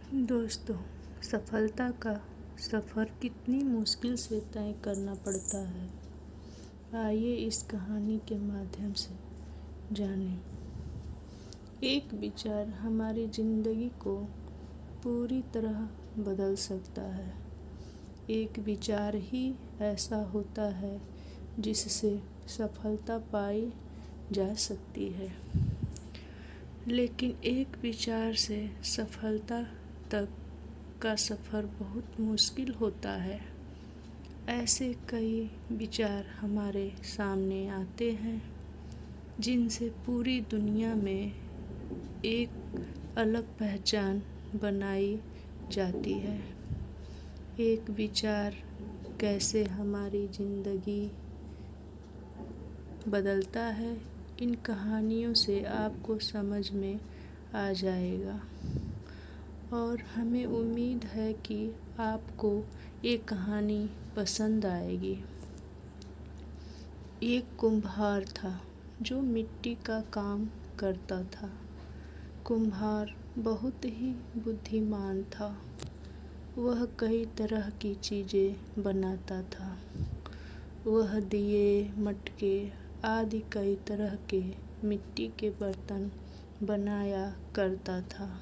दोस्तों, सफलता का सफ़र कितनी मुश्किल से तय करना पड़ता है। आइए इस कहानी के माध्यम से जानें। एक विचार हमारी ज़िंदगी को पूरी तरह बदल सकता है। एक विचार ही ऐसा होता है जिससे सफलता पाई जा सकती है, लेकिन एक विचार से सफलता तक का सफ़र बहुत मुश्किल होता है। ऐसे कई विचार हमारे सामने आते हैं जिनसे पूरी दुनिया में एक अलग पहचान बनाई जाती है। एक विचार कैसे हमारी ज़िंदगी बदलता है, इन कहानियों से आपको समझ में आ जाएगा और हमें उम्मीद है कि आपको ये कहानी पसंद आएगी। एक कुम्हार था जो मिट्टी का काम करता था। कुम्हार बहुत ही बुद्धिमान था। वह कई तरह की चीज़ें बनाता था। वह दिए, मटके आदि कई तरह के मिट्टी के बर्तन बनाया करता था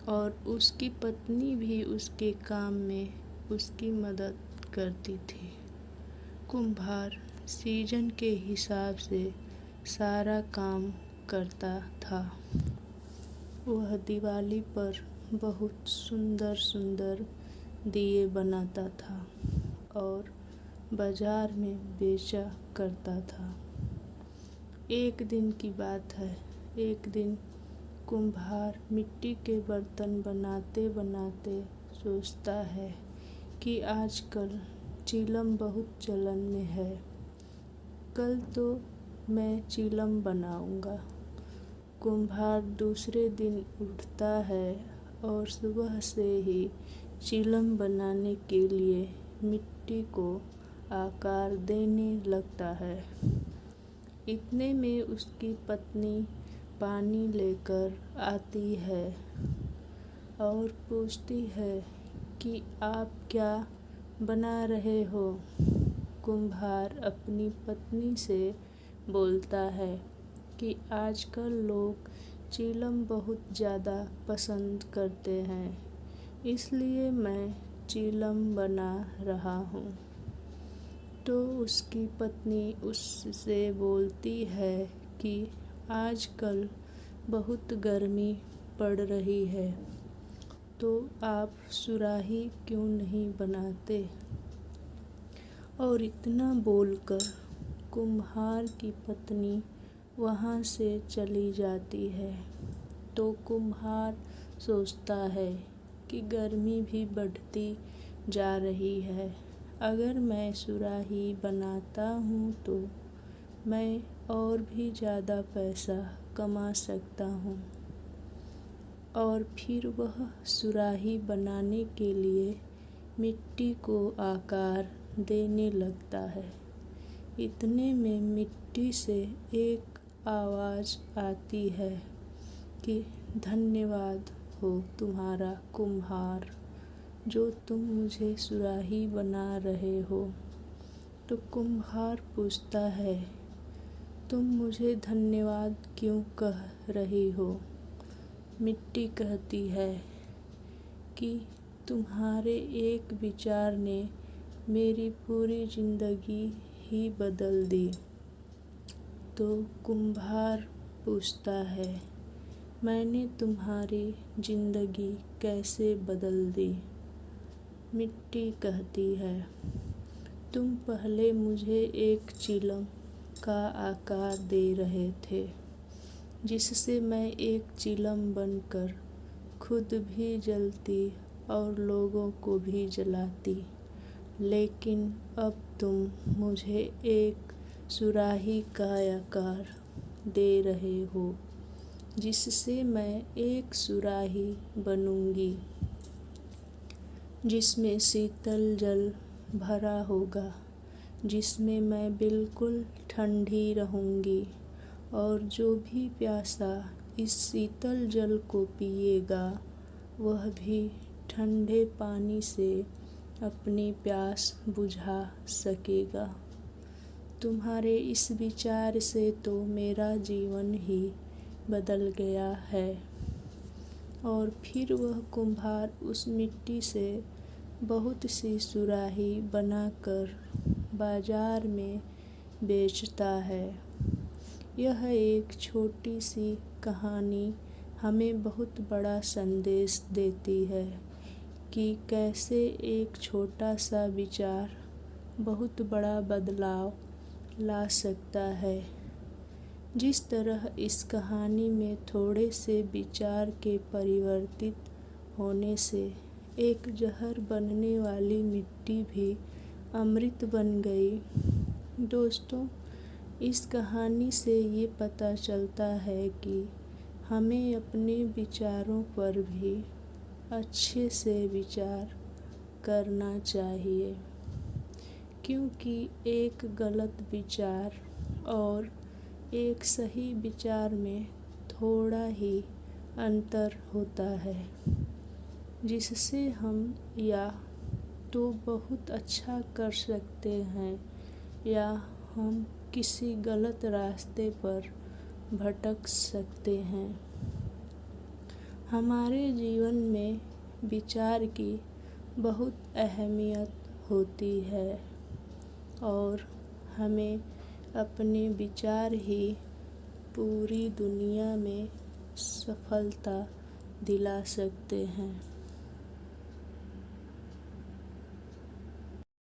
और उसकी पत्नी भी उसके काम में उसकी मदद करती थी। कुम्हार सीजन के हिसाब से सारा काम करता था। वह दिवाली पर बहुत सुंदर सुंदर दिए बनाता था और बाजार में बेचा करता था। एक दिन की बात है। एक दिन कुम्हार मिट्टी के बर्तन बनाते बनाते सोचता है कि आजकल चिलम बहुत चलन में है। कल तो मैं चिलम बनाऊंगा। कुम्हार दूसरे दिन उठता है और सुबह से ही चिलम बनाने के लिए मिट्टी को आकार देने लगता है। इतने में उसकी पत्नी पानी लेकर आती है और पूछती है कि आप क्या बना रहे हो। कुम्हार अपनी पत्नी से बोलता है कि आजकल लोग चिलम बहुत ज़्यादा पसंद करते हैं, इसलिए मैं चिलम बना रहा हूँ। तो उसकी पत्नी उससे बोलती है कि आजकल बहुत गर्मी पड़ रही है, तो आप सुराही क्यों नहीं बनाते। और इतना बोलकर कुम्हार की पत्नी वहाँ से चली जाती है। तो कुम्हार सोचता है कि गर्मी भी बढ़ती जा रही है। अगर मैं सुराही बनाता हूँ तो मैं और भी ज़्यादा पैसा कमा सकता हूँ। और फिर वह सुराही बनाने के लिए मिट्टी को आकार देने लगता है। इतने में मिट्टी से एक आवाज़ आती है कि धन्यवाद हो तुम्हारा कुम्हार, जो तुम मुझे सुराही बना रहे हो। तो कुम्हार पूछता है, तुम मुझे धन्यवाद क्यों कह रही हो। मिट्टी कहती है कि तुम्हारे एक विचार ने मेरी पूरी ज़िंदगी ही बदल दी। तो कुम्हार पूछता है, मैंने तुम्हारी ज़िंदगी कैसे बदल दी। मिट्टी कहती है, तुम पहले मुझे एक चिलम का आकार दे रहे थे, जिससे मैं एक चिलम बनकर खुद भी जलती और लोगों को भी जलाती। लेकिन अब तुम मुझे एक सुराही का आकार दे रहे हो, जिससे मैं एक सुराही बनूंगी जिसमें शीतल जल भरा होगा, जिसमें मैं बिल्कुल ठंडी रहूंगी और जो भी प्यासा इस शीतल जल को पिएगा वह भी ठंडे पानी से अपनी प्यास बुझा सकेगा। तुम्हारे इस विचार से तो मेरा जीवन ही बदल गया है। और फिर वह कुम्हार उस मिट्टी से बहुत सी सुराही बनाकर बाजार में बेचता है। यह एक छोटी सी कहानी हमें बहुत बड़ा संदेश देती है कि कैसे एक छोटा सा विचार बहुत बड़ा बदलाव ला सकता है। जिस तरह इस कहानी में थोड़े से विचार के परिवर्तित होने से एक जहर बनने वाली मिट्टी भी अमृत बन गई। दोस्तों, इस कहानी से ये पता चलता है कि हमें अपने विचारों पर भी अच्छे से विचार करना चाहिए, क्योंकि एक गलत विचार और एक सही विचार में थोड़ा ही अंतर होता है, जिससे हम या तो बहुत अच्छा कर सकते हैं या हम किसी गलत रास्ते पर भटक सकते हैं। हमारे जीवन में विचार की बहुत अहमियत होती है और हमें अपने विचार ही पूरी दुनिया में सफलता दिला सकते हैं।